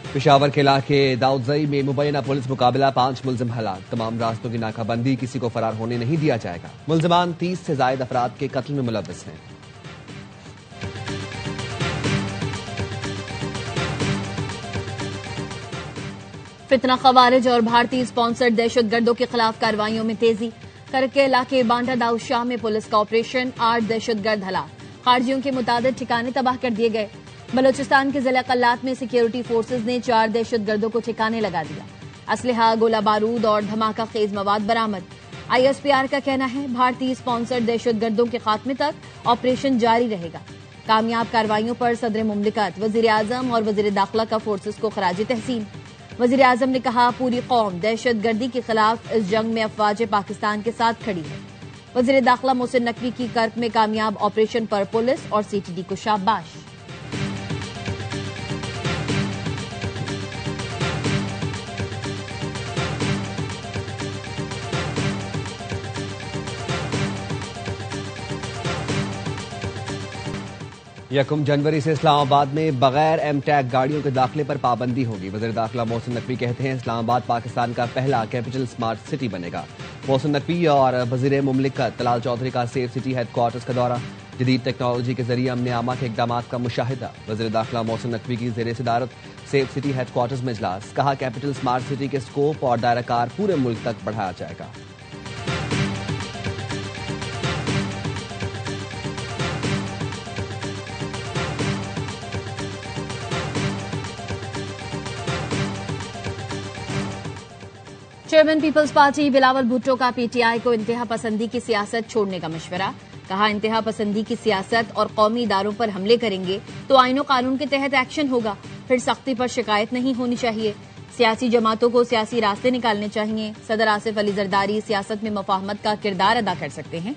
पेशावर के इलाके दाऊदजई में मुबैना पुलिस मुकाबला, 5 मुलजिम हलाक। तमाम रास्तों की नाकाबंदी, किसी को फरार होने नहीं दिया जाएगा। मुलजिमान 30 से ज्यादा अफराद के कत्ल में मुलव्वस हैं। फितना खवारिज और भारतीय स्पॉन्सर्ड दहशतगर्दों के खिलाफ कार्रवाइयों में तेजी। करके इलाके बांडा दाऊद शाह में पुलिस का ऑपरेशन, 8 दहशतगर्द हलाक। खारजियों के मुताबिक ठिकाने तबाह कर दिए गए। बलोचिस्तान के जिला कल्लात में सिक्योरिटी फोर्सेज ने 4 दहशतगर्दों को ठिकाने लगा दिया। असलहा, गोला बारूद और धमाका खेज मवाद बरामद। ISPR का कहना है भारतीय स्पॉन्सर्ड दहशतगर्दों के खात्मे तक ऑपरेशन जारी रहेगा। कामयाब कार्रवाइयों पर सदर मुमलिकत, वजीर आजम और वजीर दाखिला का फोर्सेज को खराज तहसीन। वजीर आजम ने कहा, पूरी कौम दहशतगर्दी के खिलाफ इस जंग में अफवाज पाकिस्तान के साथ खड़ी है। वजीर दाखिला मोहसिन नकवी की कर्क में कामयाब ऑपरेशन पर पुलिस और CTD को शाबाश। यकम जनवरी से इस्लामाबाद में बगैर M-टैग गाड़ियों के दाखिले पर पाबंदी होगी। वज़ीर दाखिला मोहसिन नकवी कहते हैं, इस्लामाबाद पाकिस्तान का पहला कैपिटल स्मार्ट सिटी बनेगा। मोहसिन नकवी और वज़ीर मुमलिकत तलाल चौधरी का सेफ सिटी हेडक्वार्टर्स का दौरा, जदीद टेक्नोलॉजी के जरिए अमन आमा के इकदाम का मुशाहिदा। वज़ीर दाखिला मोहसिन नकवी की ज़ेर सदारत सेफ सिटी हेडक्वार्टर्स में इजलास, कहा कैपिटल स्मार्ट सिटी के स्कोप और दायरा कार पूरे मुल्क तक बढ़ाया जाएगा। Chairman People's party Bilawal Bhutto का PTI को इंतहा पसंदी की सियासत छोड़ने का मशवरा। कहा, इंतहा पसंदी की सियासत और कौमी इदारों पर हमले करेंगे तो आईन और कानून के तहत एक्शन होगा, फिर सख्ती पर शिकायत नहीं होनी चाहिए। सियासी जमातों को सियासी रास्ते निकालने चाहिए। सदर आसिफ अली जरदारी सियासत में मुफाहमत का किरदार अदा कर सकते हैं।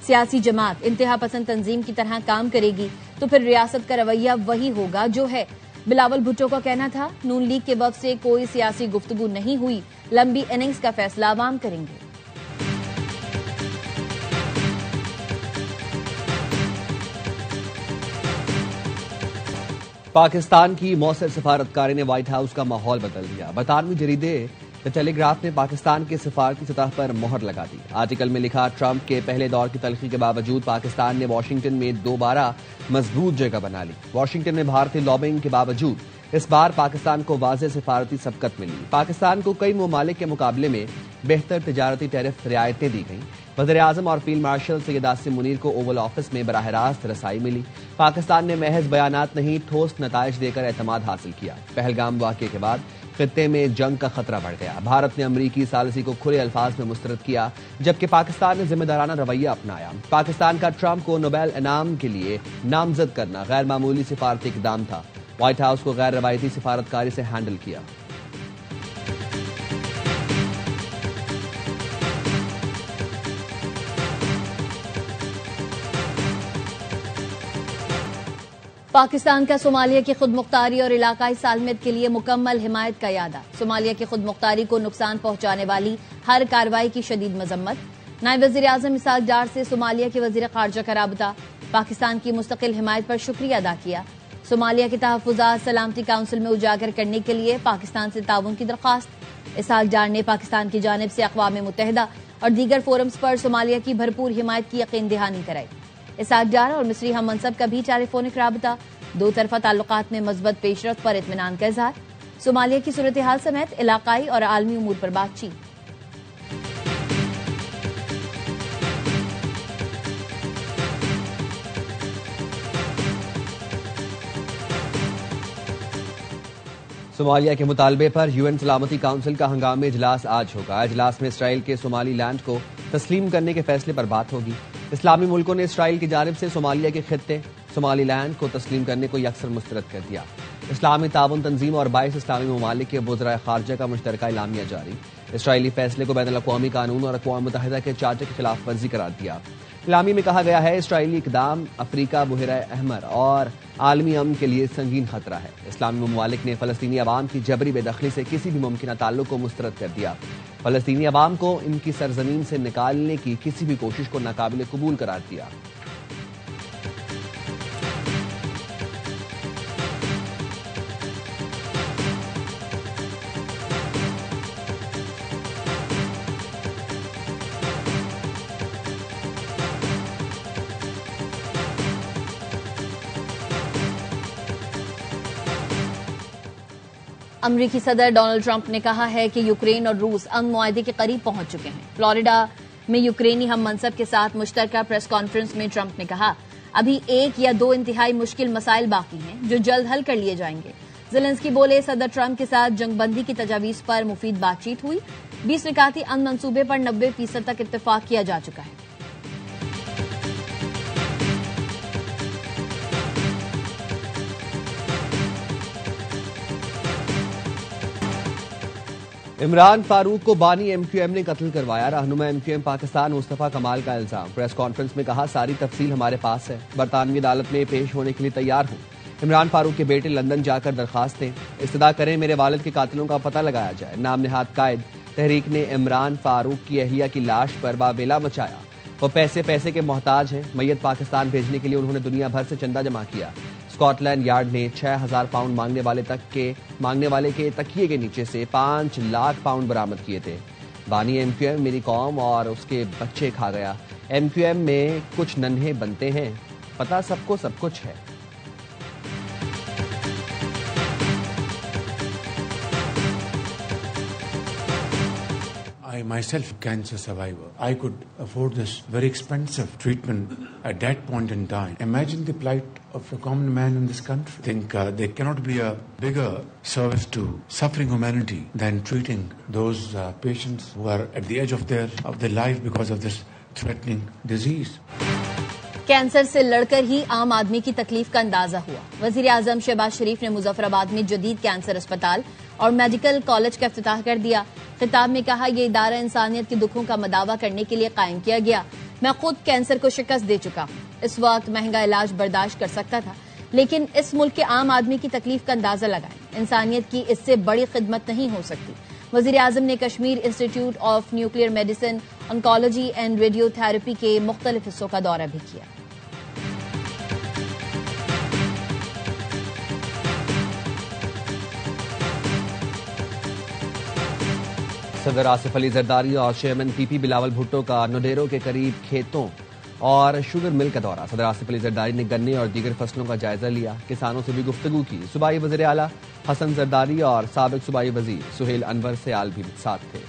सियासी जमात इंतहा पसंद तंजीम की तरह काम करेगी तो फिर रियासत का रवैया वही होगा जो है। बिलावल भुट्टो का कहना था, नून लीग के वक्त से कोई सियासी गुफ्तगू नहीं हुई, लंबी इनिंग्स का फैसला अवाम करेंगे। पाकिस्तान की मौसर सफारतकारी ने व्हाइट हाउस का माहौल बदल दिया। बरतानवी जरीदे द टेलीग्राफ ने पाकिस्तान के सफारती सतह पर मोहर लगा दी। आर्टिकल में लिखा, ट्रंप के पहले दौर की तलखी के बावजूद पाकिस्तान ने वाशिंगटन में दोबारा मजबूत जगह बना ली। वाशिंगटन में भारतीय लॉबिंग के बावजूद इस बार पाकिस्तान को वाज़ेह सिफारती सबकत मिली। पाकिस्तान को कई ममालिक के मुकाबले में बेहतर तिजारती टैरिफ रियायतें दी गईं। वज़ीर आज़म और फील्ड मार्शल सैयद आसिम मुनीर को ओवल ऑफिस में बराह रास्त रसाई मिली। पाकिस्तान ने महज बयानात नहीं, ठोस नताइज देकर एतमाद हासिल किया। पहलगाम वाक़े के बाद खित्ते में जंग का खतरा बढ़ गया। भारत ने अमरीकी सालिसी को खुले अल्फाज में मुस्तरद किया, जबकि पाकिस्तान ने जिम्मेदाराना रवैया अपनाया। पाकिस्तान का ट्रंप को नोबेल इनाम के लिए नामजद करना गैर मामूली सिफारती इक़दाम था। व्हाइट हाउस को गैर रवायती सिफारतकारी से हैंडल किया। पाकिस्तान का सोमालिया की खुद मुख्तारी और इलाकाई सालमियत के लिए मुकम्मल हिमायत का यादा। सोमालिया की खुद मुख्तारी को नुकसान पहुंचाने वाली हर कार्रवाई की शदीद मजम्मत। नायब वज़ीर आज़म इसहाक डार से सोमालिया के वज़ीर ख़ारजा का राबता। पाकिस्तान की मुस्तकिल हिमायत पर शुक्रिया अदा किया। सोमालिया के तहफ़्फ़ुज़ात सलामती काउंसिल में उजागर करने के लिए पाकिस्तान से ताउन की दरख्वास्त। इसहाक डार ने पाकिस्तान की जानिब से अक़वाम मुत्तहिदा और दीगर फोरम्स पर सोमालिया की भरपूर हिमायत की यकीन दहानी कराई। इसहाक डार और मिस्री हम मनसब का भी टेलीफोनिक राबता। दो तरफा ताल्लुकात में मज़बूत पेशरफ्त पर इत्मीनान का इज़हार। सोमालिया की सूरत हाल समेत इलाकाई और आलमी उमूर पर बातचीत। सोमालिया के मुतालबे पर UN सलामती काउंसिल का हंगामी इजलास आज होगा। इजलास में इसराइल के सोमाली लैंड को तस्लीम करने के फैसले पर बात होगी। इस्लामी मुल्कों ने इसराइल की जानिब से सोमालिया के खित्ते सोमाली लैंड को तस्लीम करने को यकसर मुस्तरद कर दिया। इस्लामी ताउन तंजीम और 22 इस्लामी ममालिक के वज़राए ख़ारजा का मुश्तरका इलामिया जारी। इसराइली फैसले को बैनुल अक़वामी कानून और अक़वाम मुत्तहिदा के चार्टर की खिलाफ वर्जी करार दिया। इलामी में कहा गया है, इसराइली इक़दाम अफ्रीका, बुहरा अहमर और आलमी अमन के लिए संगीन खतरा है। इस्लामी ममालिक ने फ़लस्तीनी अवाम की जबरी बेदखली से किसी भी मुमकिन ताल्लुक को मुस्तरद कर दिया। फ़लस्तीनी अवाम को इनकी सरजमीन से निकालने की किसी भी कोशिश को नाकाबिल कबूल करार दिया। अमरीकी सदर डोनाल्ड ट्रंप ने कहा है कि यूक्रेन और रूस अमन मुआहदे के करीब पहुंच चुके हैं। फ्लोरिडा में यूक्रेनी हम मनसब के साथ मुश्तरका प्रेस कॉन्फ्रेंस में ट्रंप ने कहा, अभी 1 या 2 इंतहाई मुश्किल मसाइल बाकी हैं जो जल्द हल कर लिए जाएंगे। ज़ेलेंस्की बोले, सदर ट्रंप के साथ जंगबंदी की तजावीज पर मुफीद बातचीत हुई। 20 निकाती अमन मंसूबे पर 90% तक इत्तेफाक किया जा चुका है। इमरान फारूक को बानी एमक्यूएम ने कत्ल करवाया। रहनुमा एमक्यूएम पाकिस्तान मुस्तफा कमाल का इल्जाम। प्रेस कॉन्फ्रेंस में कहा, सारी तफसील हमारे पास है, बरतानवी अदालत में पेश होने के लिए तैयार हूं। इमरान फारूक के बेटे लंदन जाकर दरखास्त दें, इस्तदा करें मेरे वालिद के कातिलों का पता लगाया जाए। नाम निहाद कायद तहरीक ने इमरान फारूक की अहलिया की लाश पर बाबेला मचाया। वो पैसे के मोहताज हैं। मैयत पाकिस्तान भेजने के लिए उन्होंने दुनिया भर से चंदा जमा किया। स्कॉटलैंड यार्ड ने 6000 पाउंड मांगने वाले के तकिए के नीचे से 5 लाख पाउंड बरामद किए थे। बानी एमक्यूएम मेरी कौम और उसके बच्चे खा गया। एमक्यूएम में कुछ नन्हे बनते हैं, पता सबको सब कुछ है। I myself cancer survivor. I could afford this very expensive treatment at that point in time. Imagine the plight of a common man in this country. I think there cannot be a bigger service to suffering humanity than treating those patients who are at the edge of their life because of this threatening disease. Cancer से लड़कर ही आम आदमी की तकलीफ का अंदाजा हुआ। वजीर आजम शहबाज शरीफ ने मुजफ्फराबाद में जदीद कैंसर अस्पताल और मेडिकल कॉलेज का इफ्तिताह कर दिया। खिताब में कहा, यह इदारा इंसानियत के दुखों का मदावा करने के लिए कायम किया गया। मैं खुद कैंसर को शिकस्त दे चुका हूं। इस वक्त महंगा इलाज बर्दाश्त कर सकता था, लेकिन इस मुल्क के आम आदमी की तकलीफ का अंदाजा लगाएं। इंसानियत की इससे बड़ी खिदमत नहीं हो सकती। वजीर आजम ने Kashmir institute of nuclear medicine, oncology and radiotherapy के मुख्तलिफ हिस्सों का दौरा भी किया। सदर आसिफ अली जरदारी और चेयरमैन पीपी बिलावल भुट्टो का नोडेरो के करीब खेतों और शुगर मिल का दौरा। सदर आसिफ अली जरदारी ने गन्ने और दीगर फसलों का जायजा लिया, किसानों से भी गुफ्तगू की। सूबाई वज़ीर आला हसन जरदारी और साबिक सूबाई वजीर सुहेल अनवर सयाल भी साथ थे।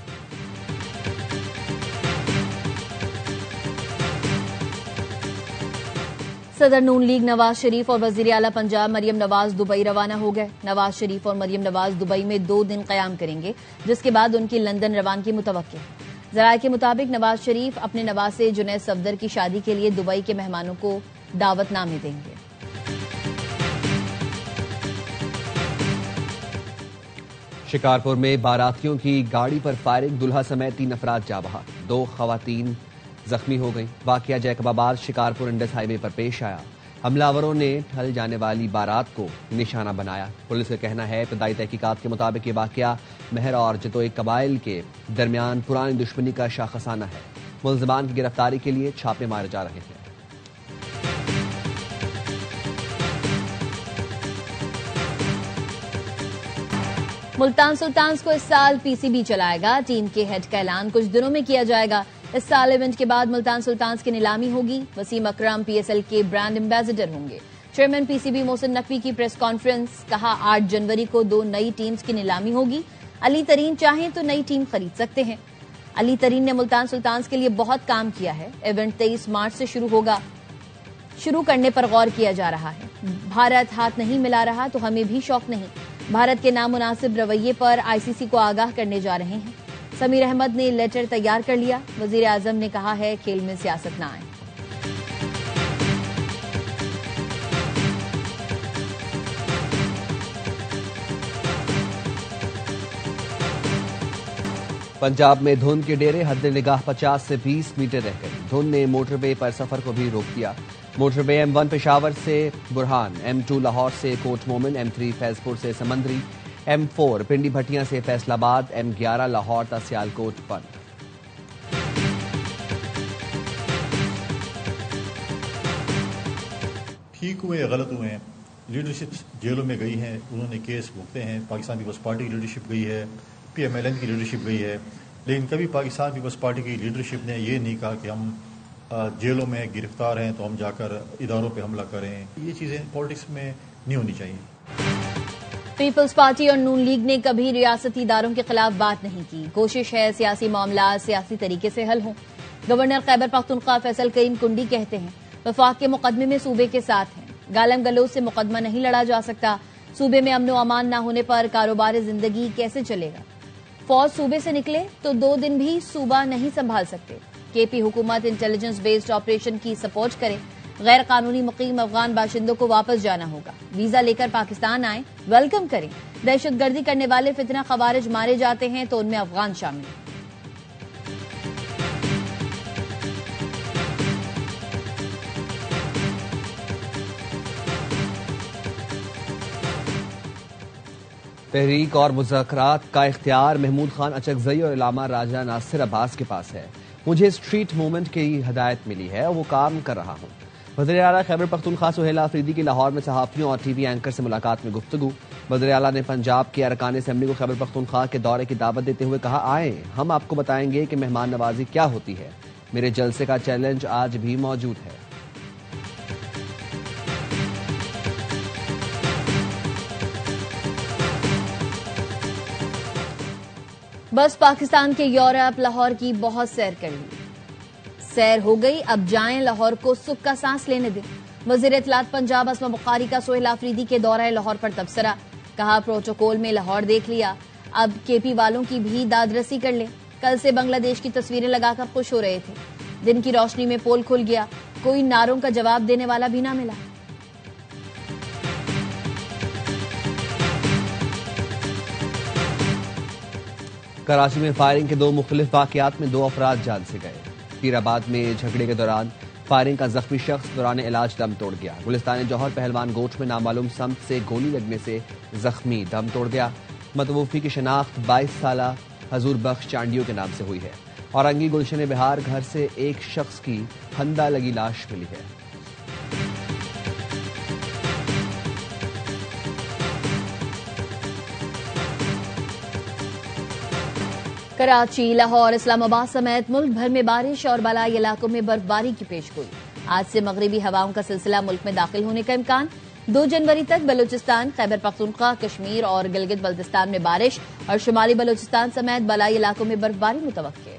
सदर नून लीग नवाज शरीफ और वजीर आला पंजाब मरियम नवाज दुबई रवाना हो गए। नवाज शरीफ और मरियम नवाज दुबई में 2 दिन कयाम करेंगे, जिसके बाद उनकी लंदन रवानगी मुतवक्किल है। जराये के मुताबिक नवाज शरीफ अपने नवासे जुनैद सफदर की शादी के लिए दुबई के मेहमानों को दावतनामे देंगे। शिकारपुर में बारातियों की गाड़ी पर फायरिंग, दुल्हा समेत 3 अफराद जा बहा, 2 खवातीन जख्मी हो गई। वाकया जैकबाबाद शिकारपुर इंडस हाईवे पर पेश आया। हमलावरों ने ठल जाने वाली बारात को निशाना बनाया। पुलिस का कहना है, इब्तदाई तहकीकात के मुताबिक ये वाकया महर और जतोई कबाइल के दरमियान पुरानी दुश्मनी का शाखसाना है। मुल्जिमान की गिरफ्तारी के लिए छापे मारे जा रहे हैं। मुल्तान सुल्तान्स को इस साल पीसीबी चलाएगा। टीम के हेड का ऐलान कुछ दिनों में किया जाएगा। इस साल इवेंट के बाद मुल्तान सुल्तान्स की नीलामी होगी। वसीम अकरम पीएसएल के ब्रांड एम्बेसडर होंगे। चेयरमैन पीसीबी मोहसिन नकवी की प्रेस कॉन्फ्रेंस, कहा 8 जनवरी को 2 नई टीम्स की नीलामी होगी। अली तरीन चाहें तो नई टीम खरीद सकते हैं। अली तरीन ने मुल्तान सुल्तान्स के लिए बहुत काम किया है। इवेंट 23 मार्च से शुरू होगा। शुरू करने पर गौर किया जा रहा है। भारत हाथ नहीं मिला रहा तो हमें भी शौक नहीं। भारत के नामुनासिब रवैये पर आईसीसी को आगाह करने जा रहे हैं। समीर अहमद ने लेटर तैयार कर लिया। वजीर आजम ने कहा है, खेल में सियासत न आए। पंजाब में धुंध के डेरे, हद निगाह 50 से 20 मीटर रह गई। धुंध ने मोटरवे पर सफर को भी रोक दिया। मोटरवे M1 पेशावर से बुरहान, M2 लाहौर से कोट मोमिन, M3 फैजपुर से समंदरी, M4 पिंडी भटियां से फैसलाबाद, M11 लाहौर तक सियालकोट बंद। ठीक हुए या गलत हुए हैं, लीडरशिप जेलों में गई हैं, उन्होंने केस भुगते हैं। पाकिस्तान पीपल्स पार्टी की लीडरशिप गई है, PMLN की लीडरशिप गई है, लेकिन कभी पाकिस्तान पीपल्स पार्टी की लीडरशिप ने ये नहीं कहा कि हम जेलों में गिरफ्तार हैं तो हम जाकर इदारों पे हमला करें। ये चीज़ें पॉलिटिक्स में नहीं होनी चाहिए। पीपल्स पार्टी और नून लीग ने कभी रियासती इदारों के खिलाफ बात नहीं की। कोशिश है सियासी मामला सियासी तरीके से हल हों। गवर्नर खैबर पख्तूनख्वा फैसल करीम कुंडी कहते हैं वफाक के मुकदमे में सूबे के साथ हैं। गालम गलोच से मुकदमा नहीं लड़ा जा सकता। सूबे में अमनो अमान न होने पर कारोबार जिंदगी कैसे चलेगा। फौज सूबे से निकले तो 2 दिन भी सूबा नहीं संभाल सकते। केपी हुकूमत इंटेलिजेंस बेस्ड ऑपरेशन की सपोर्ट करे। गैर कानूनी मुकीम अफगान बाशिंदों को वापस जाना होगा। वीजा लेकर पाकिस्तान आए, वेलकम करें। दहशतगर्दी करने वाले फितना खवारिज मारे जाते हैं तो उनमें अफगान शामिल हैं। तहरीक और मुज़ाकरात का इख्तियार महमूद खान अचकजई और इलामा राजा नासिर अब्बास के पास है। मुझे स्ट्रीट मूवमेंट की हदायत मिली है और वो काम कर रहा हूँ। वज़ीर आला खैबर पख्तूनख्वा सुहेला अफरीदी की लाहौर में सहाफ़ियों और टीवी एंकर से मुलाकात में गुफ्तगू। वज़ीर आला ने पंजाब के अरकान असेंबली को खैबर पख्तूनख्वा के दौरे की दावत देते हुए कहा, आए हम आपको बताएंगे कि मेहमान नवाजी क्या होती है। मेरे जलसे का चैलेंज आज भी मौजूद है। बस पाकिस्तान के यूरोप लाहौर की बहुत सैर कर ली। सैर हो गई, अब जाएं लाहौर को सुख का सांस लेने दें। वज़ीर इत्तलात पंजाब असमा बुखारी का सुहेला अफरीदी के दौरे लाहौर पर तबसरा। कहा प्रोटोकॉल में लाहौर देख लिया, अब केपी वालों की भी दादरसी कर ले। कल से बांग्लादेश की तस्वीरें लगाकर खुश हो रहे थे। दिन की रोशनी में पोल खुल गया, कोई नारों का जवाब देने वाला भी ना मिला। कराची में फायरिंग के 2 मुख्तलिफ वाकयात में 2 अफराद जान से गए। पीराबाद में झगड़े के दौरान फायरिंग का जख्मी शख्स दौरान इलाज दम तोड़ गया। गुलिस्तान जौहर पहलवान गोठ में नामालूम समत से गोली लगने से जख्मी दम तोड़ गया। मतवूफी की शनाख्त 22 साला हजूर बख्श चांडियों के नाम से हुई है। औरंगी गुलशन बिहार घर से एक शख्स की फंदा लगी लाश मिली है। कराची, लाहौर, इस्लामाबाद समेत मुल्क भर में बारिश और बलाई इलाकों में बर्फबारी की पेशगोई। आज से मगरिबी हवाओं का सिलसिला मुल्क में दाखिल होने का इम्कान। 2 जनवरी तक बलूचिस्तान, खैबर पख्तूनख्वा, कश्मीर और गिलगित बल्तिस्तान में बारिश और शुमाली बलूचिस्तान समेत बलाई इलाकों में बर्फबारी मुतवक्के।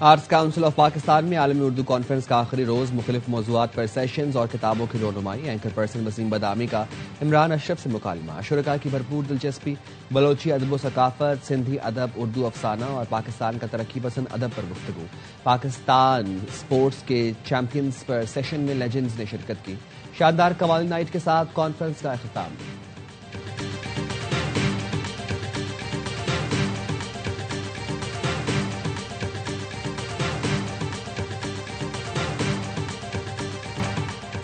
आर्ट्स काउंसिल ऑफ पाकिस्तान में आलमी उर्दू कॉन्फ्रेंस का आखिरी रोज मुख्तलिफ मौज़ूआत पर सेशंस और किताबों की रोनुमाई। एंकर पर्सन वसीम बदामी का इमरान अशरफ से मुकालमा। शुरका की भरपूर दिलचस्पी। बलोची अदब व सकाफत, सिंधी अदब, उर्दू अफसाना और पाकिस्तान का तरक्की पसंद अदब पर गुफ्तगू। पाकिस्तान स्पोर्ट्स के चैंपियंस पर सेशन में लेजेंड्स ने शिरकत की। शानदार कवाली नाइट के साथ कॉन्फ्रेंस का अख्ताम।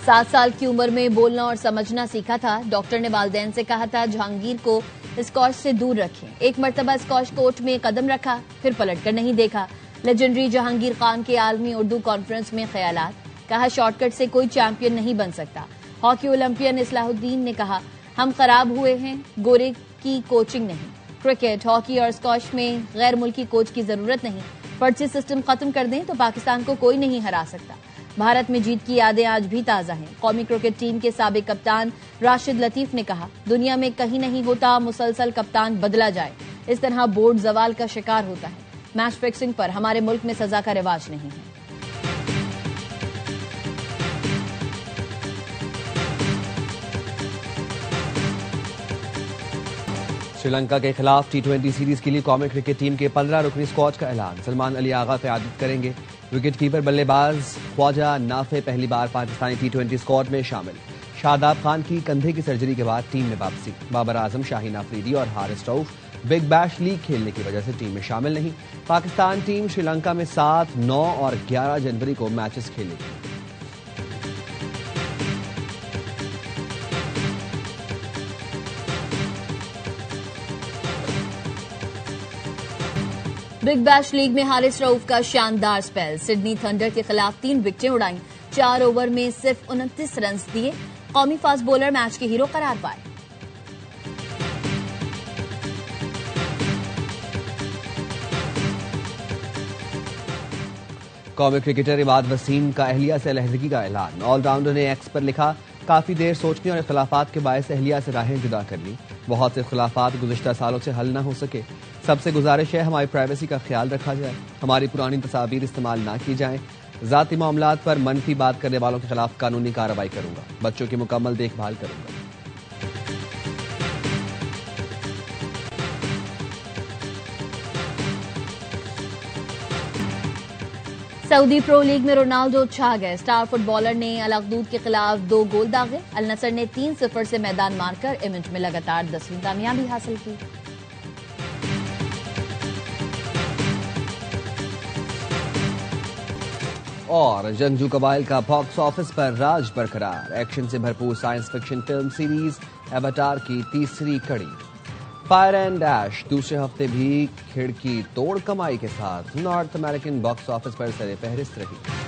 सात साल की उम्र में बोलना और समझना सीखा था। डॉक्टर ने वालिदैन से कहा था जहांगीर को स्कॉच से दूर रखें। एक मरतबा स्कॉच कोर्ट में कदम रखा, फिर पलटकर नहीं देखा। लेजेंडरी जहांगीर खान के आलमी उर्दू कॉन्फ्रेंस में ख्यालात। कहा शॉर्टकट से कोई चैंपियन नहीं बन सकता। हॉकी ओलंपियन इस्लाहुद्दीन ने कहा हम खराब हुए हैं, गोरे की कोचिंग नहीं। क्रिकेट, हॉकी और स्कॉच में गैर मुल्की कोच की जरूरत नहीं। पर्ची सिस्टम खत्म कर दें तो पाकिस्तान को कोई नहीं हरा सकता। भारत में जीत की यादें आज भी ताजा हैं। कौमी क्रिकेट टीम के साबिक कप्तान राशिद लतीफ ने कहा दुनिया में कहीं नहीं होता मुसलसल कप्तान बदला जाए, इस तरह बोर्ड जवाल का शिकार होता है। मैच फिक्सिंग पर हमारे मुल्क में सजा का रिवाज नहीं है। श्रीलंका के खिलाफ T20 सीरीज के लिए कौमी क्रिकेट टीम के 15 रुकनी स्क्वाड का ऐलान। सलमान अली आगा क़यादत करेंगे। विकेट कीपर बल्लेबाज ख्वाजा नाफे पहली बार पाकिस्तानी T20 स्क्वाड में शामिल। शादाब खान की कंधे की सर्जरी के बाद टीम में वापसी। बाबर आजम, शाहीन आफरीदी और Haris Rauf big bash league खेलने की वजह से टीम में शामिल नहीं। पाकिस्तान टीम श्रीलंका में 7, 9 और 11 जनवरी को मैचेस खेलेगी। बिग बैश लीग में हारिस रऊफ का शानदार स्पेल। सिडनी थंडर के खिलाफ 3 विकेटें उड़ाई। 4 ओवर में सिर्फ 29 रन दिए। कौमी फास्ट बॉलर मैच के हीरो करार पाए। कौमी क्रिकेटर इमाद वसीम का अहलिया से अलहदगी का ऐलान। ऑलराउंडर ने एक्स पर लिखा, काफी देर सोचने और इख्तिलाफात के बायस अहलिया से राहें जुदा कर ली। बहुत से इख्तिलाफात गुज़िश्ता सालों से हल न हो सके। सबसे गुजारिश है हमारी प्राइवेसी का ख्याल रखा जाए, हमारी पुरानी तस्वीर इस्तेमाल ना की जाए। जाती मामलात पर मनफी बात करने वालों के खिलाफ कानूनी कार्रवाई करूंगा। बच्चों की मुकम्मल देखभाल करूंगा। सऊदी प्रो लीग में रोनाल्डो छा गए। स्टार फुटबॉलर ने अल अखदूद के खिलाफ 2 गोल दागे। अल नसर ने 3-0 से मैदान मारकर इवेंट में लगातार 10वीं कामयाबी हासिल की। और जंगजू कबाइल का बॉक्स ऑफिस पर राज बरकरार। एक्शन से भरपूर science fiction film series Avatar की तीसरी कड़ी फायर एंड डैश दूसरे हफ्ते भी खिड़की तोड़ कमाई के साथ नॉर्थ अमेरिकन बॉक्स ऑफिस पर सरे फहरिस्त रही।